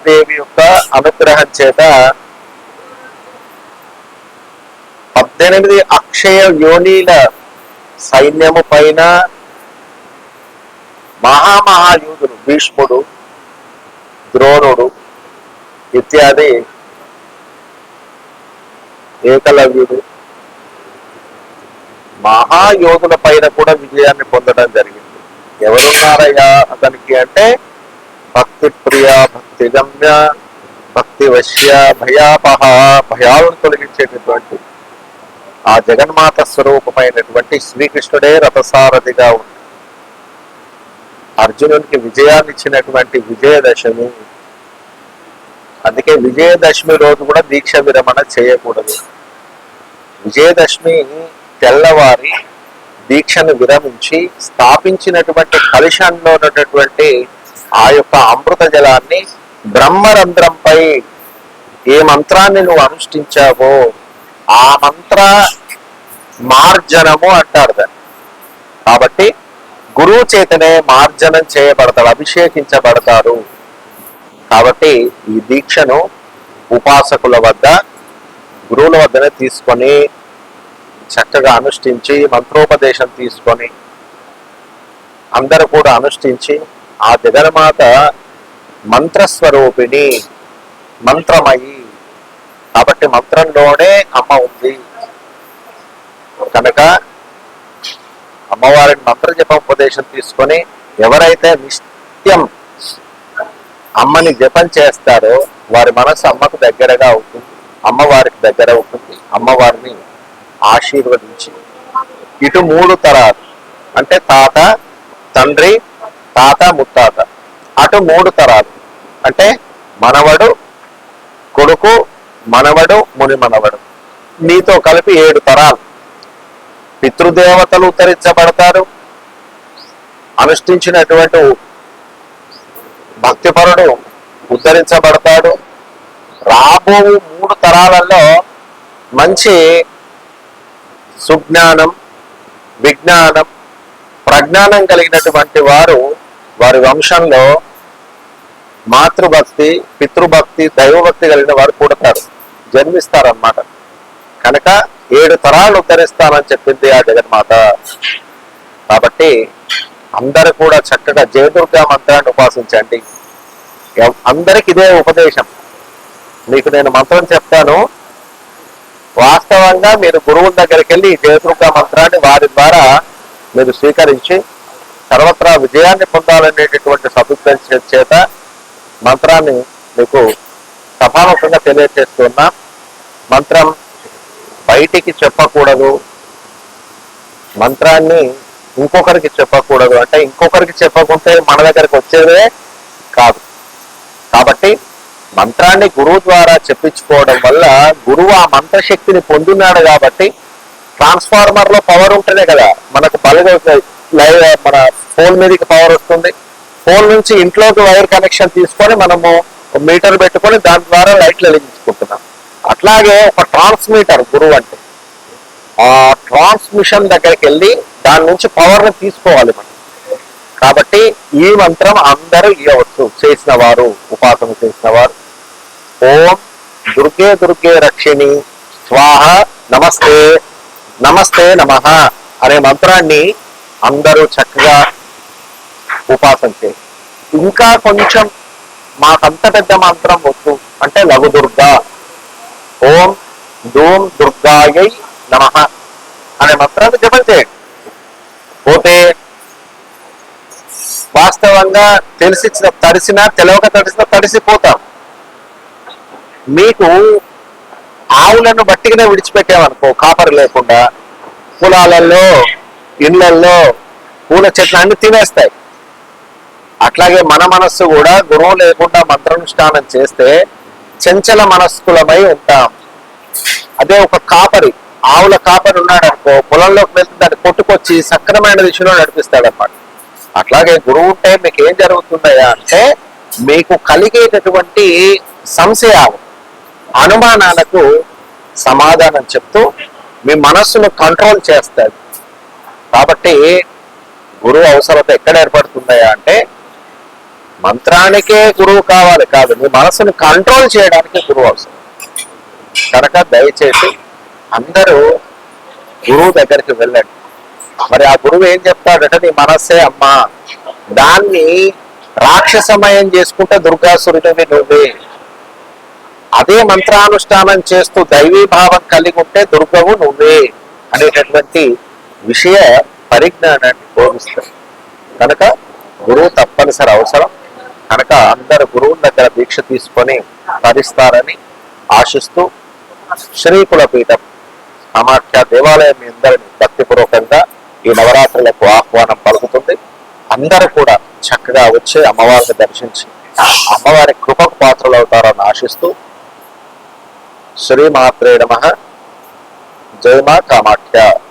దేవి యొక్క అనుగ్రహం చేత 18 అక్షయ యోనిల సైన్యము పైన మహామహాయోధులు భీష్ముడు, ద్రోణుడు ఇత్యాది ఏకలవ్యుడు మహాయోధుల పైన కూడా విజయాన్ని పొందడం జరిగింది. ఎవరున్నారయ్యా అతనికి అంటే భక్తి ప్రియ, భక్తి గమ్య, భక్తి వశ్య, భయాపహ, భయాలను తొలగించేటటువంటి ఆ జగన్మాత స్వరూపమైనటువంటి శ్రీకృష్ణుడే రథసారథిగా ఉంది. అర్జునునికి విజయాన్ని ఇచ్చినటువంటి విజయదశమి. అందుకే విజయదశమి రోజు కూడా దీక్ష విరమణ చేయకూడదు. విజయదశమి తెల్లవారి దీక్షను విరమించి స్థాపించినటువంటి కలుషంలో ఉన్నటువంటి ఆ యొక్క అమృత జలాన్ని బ్రహ్మరంధ్రంపై ఏ మంత్రాన్ని నువ్వు అనుష్ఠించావో ఆ మంత్ర మార్జనము అంటారు దాన్ని. కాబట్టి గురువు చేతనే మార్జనం చేయబడతాడు, అభిషేకించబడతారు. కాబట్టి ఈ దీక్షను ఉపాసకుల వద్ద, గురువుల వద్దనే తీసుకొని చక్కగా అనుష్ఠించి మంత్రోపదేశం తీసుకొని అందరూ కూడా అనుష్ఠించి ఆ జగన్మాత మంత్రస్వరూపిణి, మంత్రమయి. కాబట్టి మంత్రంలోనే అమ్మ ఉంది కనుక అమ్మవారిని మంత్ర జపోపదేశం తీసుకొని ఎవరైతే నిత్యం అమ్మని జపం చేస్తారో వారి మనసు అమ్మకు దగ్గరగా అవుతుంది, అమ్మవారికి దగ్గర అవుతుంది. అమ్మవారిని ఆశీర్వదించి ఇటు 3 తరాలు అంటే తాత, తండ్రి, తాత, ముత్తాత, అటు 3 తరాలు అంటే మనవడు, కొడుకు, మనవడు, ముని మనవడు, నీతో కలిపి 7 తరాలు. పితృదేవతలు ఉత్తరించబడతారు. అనుష్ఠించినటువంటి భక్తిపరుడు ఉద్ధరించబడతాడు. రాబో 3 తరాలలో మంచి సుజ్ఞానం, విజ్ఞానం, ప్రజ్ఞానం కలిగినటువంటి వారు వారి వంశంలో మాతృభక్తి, పితృభక్తి, దైవభక్తి కలిగిన వారు పుడతారు, జన్మిస్తారన్నమాట. కనుక 7 తరాలు ఉద్ధరిస్తానని చెప్పింది ఆ జగన్మాత. కాబట్టి అందరూ కూడా చక్కగా జయదుర్గా మంత్రాన్ని ఉపాసించండి. అందరికి ఇదే ఉపదేశం. మీకు నేను మంత్రం చెప్తాను, వాస్తవంగా మీరు గురువుల దగ్గరికి వెళ్ళి జయదుర్గా మంత్రాన్ని వారి ద్వారా మీరు స్వీకరించి సర్వత్రా విజయాన్ని పొందాలనేటటువంటి సదుద్దేశం చేత మంత్రాన్ని మీకు సభాముఖంగా తెలియజేస్తున్నా. మంత్రం బయటికి చెప్పకూడదు, మంత్రాన్ని ఇంకొకరికి చెప్పకూడదు. అంటే ఇంకొకరికి చెప్పకుంటే మన దగ్గరికి వచ్చేదే కాదు. కాబట్టి మంత్రాన్ని గురువు ద్వారా చెప్పించుకోవడం వల్ల గురువు ఆ మంత్రశక్తిని పొందున్నాడు. కాబట్టి ట్రాన్స్ఫార్మర్ లో పవర్ ఉంటేనే కదా మనకు బలగ మన ఫోన్ మీదకి పవర్ వస్తుంది. ఫోన్ నుంచి ఇంట్లోకి వైర్ కనెక్షన్ తీసుకొని మనము మీటర్ పెట్టుకొని దాని ద్వారా లైట్లు వెలిగించుకుంటున్నాం. అట్లాగే ఒక ట్రాన్స్మీటర్ గురువు అంటే ఆ ట్రాన్స్మిషన్ దగ్గరికి వెళ్ళి దాని నుంచి పవర్ ని తీసుకోవాలి మనం. కాబట్టి ఈ మంత్రం అందరూ ఇవ్వచ్చు, చేసిన వారు, ఉపాసన చేసిన వారు. ఓం దుర్గే దుర్గే రక్షిణి స్వాహ నమస్తే నమస్తే నమః అనే మంత్రాన్ని అందరూ చక్కగా ఉపాసన చేయాలి. ఇంకా కొంచెం మాకంత పెద్ద మంత్రం వద్దు అంటే లఘు దుర్గా, ఓం ధూమ్ దుర్గాయై నమః అనే మంత్రాన్ని జపం చేయండి. పోతే వాస్తవంగా తెలిసి తడిసినా తెలవక తడిసినా తడిసిపోతాం. మీకు ఆవులను బట్టిగానే విడిచిపెట్టామనుకో, కాపరి లేకుండా పొలాలలో, ఇళ్లల్లో పూల చెట్లు అన్ని తినేస్తాయి. అట్లాగే మన మనస్సు కూడా గురువు లేకుండా మంత్రానుష్ఠానం చేస్తే చంచల మనస్కులమై ఉంటాం. అదే ఒక కాపరి, ఆవుల కాపరి ఉన్నాడు అనుకో, పొలంలోకి వెళ్తే దాన్ని కొట్టుకొచ్చి సక్రమైన దిశలో నడిపిస్తాడు అన్నమాట. అట్లాగే గురువు ఉంటే మీకు ఏం జరుగుతుందయ్యా అంటే, మీకు కలిగేటటువంటి సంశయాలు, అనుమానాలకు సమాధానం చెప్తూ మీ మనస్సును కంట్రోల్ చేస్తాడు. కాబట్టి గురువు అవసరత ఎక్కడ ఏర్పడుతుందయ్యా అంటే, మంత్రానికే గురువు కావాలి కాదు, మీ మనసును కంట్రోల్ చేయడానికి గురువు అవసరం. కనుక దయచేసి అందరూ గురువు దగ్గరికి వెళ్ళండి. మరి ఆ గురువు ఏం చెప్తాడంటే, నీ మనస్సే అమ్మా, దాన్ని రాక్షసమయం చేసుకుంటే దుర్గాసురుడివి నువ్వే. అదే మంత్రానుష్ఠానం చేస్తూ దైవీ భావం కలిగి ఉంటే దుర్గవు నువ్వే అనేటటువంటి విషయ పరిజ్ఞానాన్ని బోధిస్తారు. కనుక గురువు తప్పనిసరి అవసరం. కనుక అందరు గురువుల దగ్గర దీక్ష తీసుకొని తరిస్తారని ఆశిస్తూ, శ్రీకుల పీఠం కామాఖ్య దేవాలయం మీ అందరిని భక్తిపూర్వకంగా ఈ నవరాత్రులకు ఆహ్వానం పలుకుతుంది. అందరూ కూడా చక్కగా వచ్చి అమ్మవారిని దర్శించి అమ్మవారి కృపకు పాత్రలు అవుతారని ఆశిస్తూ, శ్రీమాత్రే నమః. జై మా కామాఖ్య.